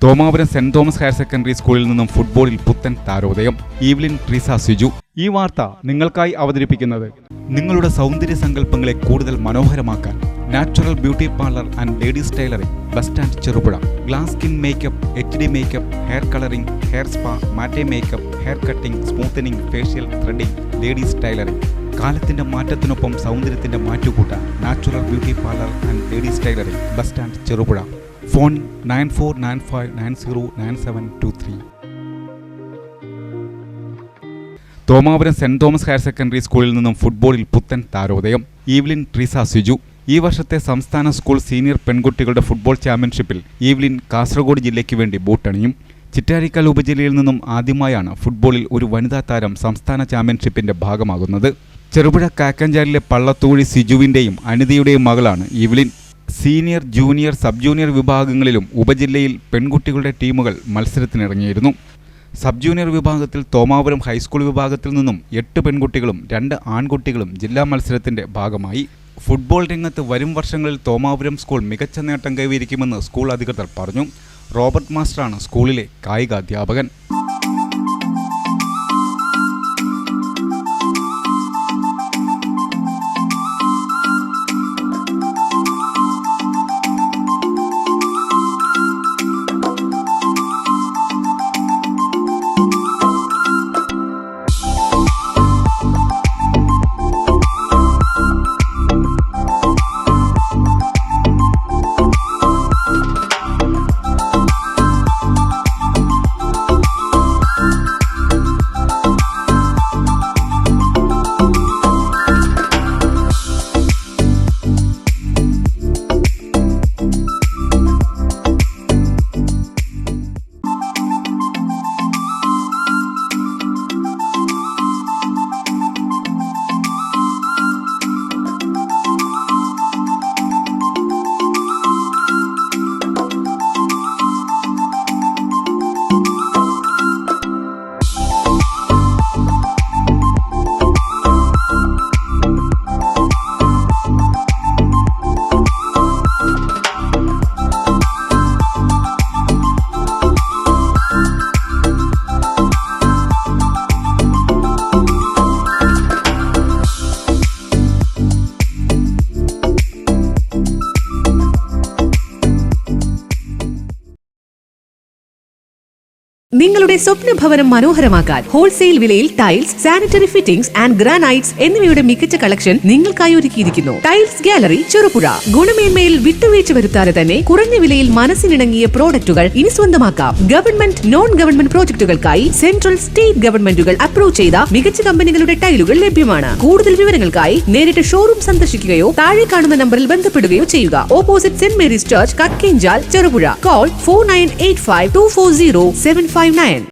Thomapuram saint Thomas higher secondary സ്കൂളിൽ നിന്നും ഫുട്ബോളിൽ പുത്തൻ താരോദയം. ഈവ്ലിൻ ട്രീസ സിജു. ഈ വാർത്ത നിങ്ങൾക്കായി അവതരിപ്പിക്കുന്നത് നിങ്ങളുടെ സൗന്ദര്യ സങ്കല്പങ്ങളെ കൂടുതൽ മനോഹരമാക്കാൻ natural beauty parlour and ladies tailoring, bus stand, Cherupuzha. Glass skin makeup, HD makeup, hair colouring, hair spa, matte makeup, hair cutting, smoothening, facial, threading, ladies tailoring. കാലത്തിന്റെ മാറ്റത്തിനൊപ്പം സൗന്ദര്യത്തിന്റെ മാറ്റുകൂട്ടാൻ natural beauty parlour and ladies tailoring, bus stand, Cherupuzha. Phone 9495909723. Thomapuram saint Thomas higher secondary സ്കൂളിൽ നിന്നും ഫുട്ബോളിൽ പുത്തൻ താരോദയം. Evelyn Treesa Siju. ഈ വർഷത്തെ സംസ്ഥാന സ്കൂൾ സീനിയർ പെൺകുട്ടികളുടെ ഫുട്ബോൾ ചാമ്പ്യൻഷിപ്പിൽ ഈവ്ലിൻ കാസർഗോഡ് ജില്ലയ്ക്ക് വേണ്ടി ബൂട്ടണിയും. ചിറ്റാരിക്കാൽ ഉപജില്ലയിൽ നിന്നും ആദ്യമായാണ് ഫുട്ബോളിൽ ഒരു വനിതാ താരം സംസ്ഥാന ചാമ്പ്യൻഷിപ്പിന്റെ ഭാഗമാകുന്നത്. ചെറുപുഴ കാക്കഞ്ചാലിലെ പള്ളത്തൂഴി സിജുവിന്റെയും അനിതയുടെയും മകളാണ് Evelyn. Senior, junior, sub junior വിഭാഗങ്ങളിലും ഉപജില്ലയിൽ പെൺകുട്ടികളുടെ ടീമുകൾ മത്സരത്തിനിറങ്ങിയിരുന്നു. സബ് ജൂനിയർ വിഭാഗത്തിൽ തോമാപുരം ഹൈസ്കൂൾ വിഭാഗത്തിൽ നിന്നും 8 പെൺകുട്ടികളും 2 ആൺകുട്ടികളും ജില്ലാ മത്സരത്തിന്റെ ഭാഗമായി. ഫുട്ബോൾ രംഗത്ത് വരും വർഷങ്ങളിൽ തോമാപുരം സ്കൂൾ മികച്ച നേട്ടം കൈവരിക്കുമെന്ന് സ്കൂൾ അധികൃതർ പറഞ്ഞു. റോബർട്ട് മാസ്റ്ററാണ് സ്കൂളിലെ കായികാധ്യാപകൻ. നിങ്ങളുടെ സ്വപ്ന ഭവനം മനോഹരമാക്കാൻ ഹോൾസെയിൽ വിലയിൽ tiles, sanitary fittings and granites എന്നിവയുടെ മികച്ച കളക്ഷൻ നിങ്ങൾക്കായി ഒരുക്കിയിരിക്കുന്നു. Tiles gallery, Cherupuzha. ഗുണമേന്മയിൽ വിട്ടുവീഴ്ച വരുത്താതെ തന്നെ കുറഞ്ഞ വിലയിൽ മനസ്സിനിണങ്ങിയ പ്രോഡക്റ്റുകൾ ഇനി സ്വന്തമാക്കാം. ഗവൺമെന്റ്, നോൺ ഗവൺമെന്റ് പ്രോജക്ടുകൾക്കായി സെൻട്രൽ, സ്റ്റേറ്റ് ഗവൺമെന്റുകൾ അപ്രൂവ് ചെയ്ത മികച്ച കമ്പനികളുടെ ടൈലുകൾ ലഭ്യമാണ്. കൂടുതൽ വിവരങ്ങൾക്കായി നേരിട്ട് ഷോറൂം സന്ദർശിക്കുകയോ താഴെ കാണുന്ന നമ്പറിൽ ബന്ധപ്പെടുകയോ ചെയ്യുക. Opposite saint Mary's church, Kakkenchal, Cherupuzha. Call 4985240759.